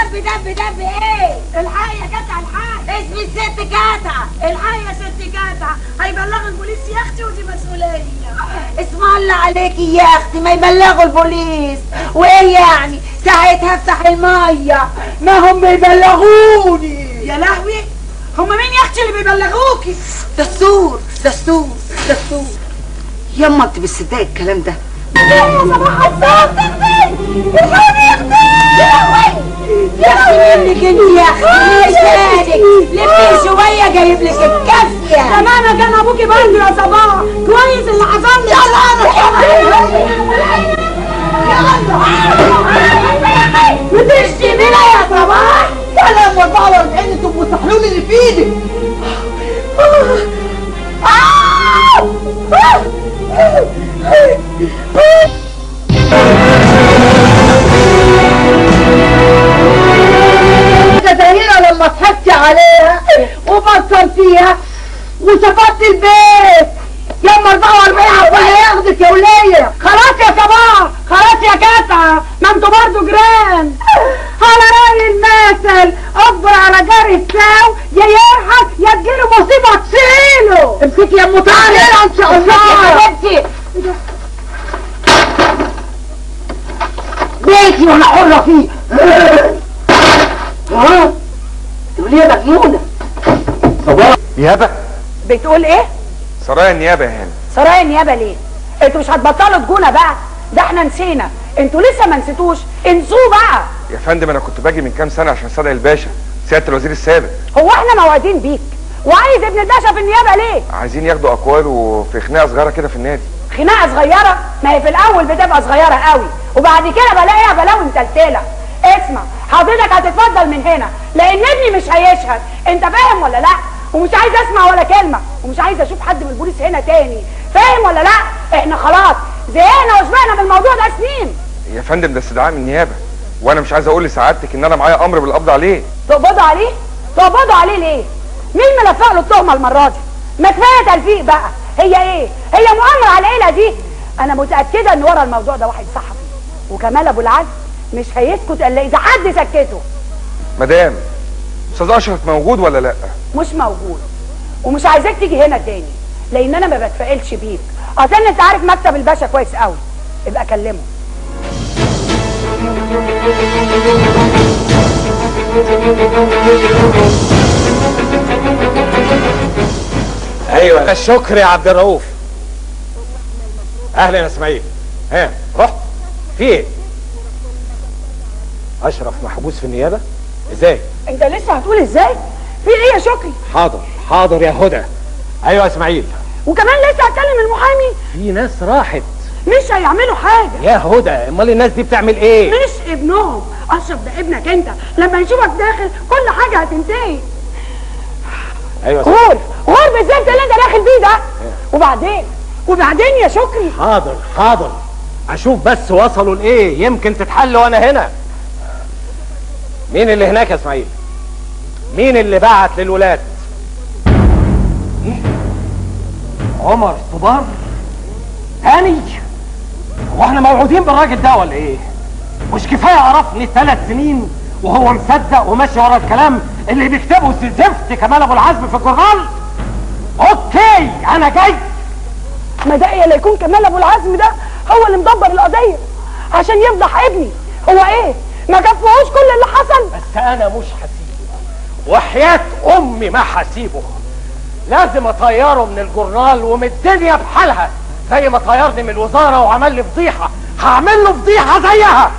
دب ايه؟ الحقي يا جدع الحقي. اسمي الست جدع. الحقي يا ست جدع، هيبلغوا البوليس يا اختي ودي مسؤوليه. اسم الله عليكي يا اختي، ما يبلغوا البوليس وايه يعني؟ ساعتها افتح الميه. ما هم بيبلغوني. يا لهوي، هم مين يا اختي اللي بيبلغوكي؟ دستور. يما انت بتصدقي الكلام ده؟ يا صباح الخير. الحقني يا اختي. يا اختي منك انت يا اختي، لسانك لفي شويه جايب لك الكاسيه. زمان كان ابوكي بلدي يا صباح، كويس اللي حصل لي. يلا بتشتمينا يا صباح. كلام 44 تبقوا تحلولي اللي في ايدك. زهيرة لما ضحكتي عليها وبصرتيها وشفطت البيت يما 44 عقبال هياخدك يا ولية. خلاص يا صباح، خلاص يا جدع، ما انتوا برضه جيران. على رأي المثل اصبر على جار الساو، يا يرحم يا تجيله مصيبة تصيله. امسكي يا ام طارق ان شاء الله يا حبيبتي. بيتي وانا حرة فيه. تقول يا مجنونة. صباح نيابة؟ بتقول ايه؟ سرايا النيابة يا هاني. سرايا النيابة ليه؟ انتوا مش هتبطلوا تجونا بقى؟ ده احنا نسينا، انتوا لسه ما نسيتوش، انسوه بقى. يا فندم انا كنت باجي من كام سنة عشان استدعي الباشا سيادة الوزير السابق. هو احنا موعدين بيك؟ وعايز ابن الباشا في النيابة ليه؟ عايزين ياخدوا اقواله في خناقة صغيرة كده في النادي. خناقة صغيرة؟ ما هي في الاول بتبقى صغيرة قوي، وبعد كده بلاقيها بلاوي متلتلة. اسمع حضرتك هتتفضل من هنا، لان ابني مش هيشهد، انت فاهم ولا لا؟ ومش عايز اسمع ولا كلمة، ومش عايز اشوف حد من البوليس هنا تاني، فاهم ولا لا؟ احنا خلاص زهقنا وشبعنا من الموضوع ده سنين. يا فندم ده استدعاء من النيابة، وانا مش عايز اقول لسعادتك ان انا معايا امر بالقبض عليه. تقبضوا عليه؟ تقبضوا عليه ليه؟ مين ملفق له التهمة المرة دي؟ ما كفاية تلفيق بقى. هي ايه؟ هي مؤامرة على العيلة دي؟ انا متأكدة ان ورا الموضوع ده واحد صحفي، وكمال ابو العز مش هيسكت الا اذا حد سكته. مدام استاذ اشرف موجود ولا لا؟ مش موجود، ومش عايزاك تيجي هنا تاني، لان انا ما بتفائلش بيك. اصل انت عارف مكتب الباشا كويس قوي، ابقى كلمه. ايوه الشكر يا عبد الرؤوف. اهلا يا اسماعيل. ها رحت في ايه؟ اشرف محبوس في النيابه؟ ازاي؟ انت لسه هتقول ازاي؟ في ايه يا شكري؟ حاضر يا هدى. ايوه يا اسماعيل. وكمان لسه هتكلم المحامي؟ في ناس راحت. مش هيعملوا حاجه يا هدى، امال الناس دي بتعمل ايه؟ مش ابنهم، اشرف ده ابنك انت، لما يشوفك داخل كل حاجه هتنتهي. ايوه غور بالزفت اللي انت داخل بيه ده. وبعدين يا شكري. حاضر اشوف بس وصلوا لايه، يمكن تتحل وانا هنا. مين اللي هناك يا اسماعيل؟ مين اللي بعت للولاد؟ عمر طبار؟ هاني؟ هو احنا موعودين بالراجل ده ولا ايه؟ مش كفايه عرفني 3 سنين وهو مصدق وماشي ورا الكلام اللي بيكتبه زفت كمال ابو العزم في الجورنال؟ اوكي انا جاي. ما ده لا يكون كمال ابو العزم ده هو اللي مدبر القضيه عشان يفضح ابني. هو ايه؟ ما كفوهوش كل اللي حصل؟ بس انا مش هسيبه، وحياة امي ما هسيبه. لازم اطيره من الجورنال ومن الدنيا بحالها، زي ما طيرني من الوزاره وعمل لي فضيحه، هعمل له فضيحه زيها.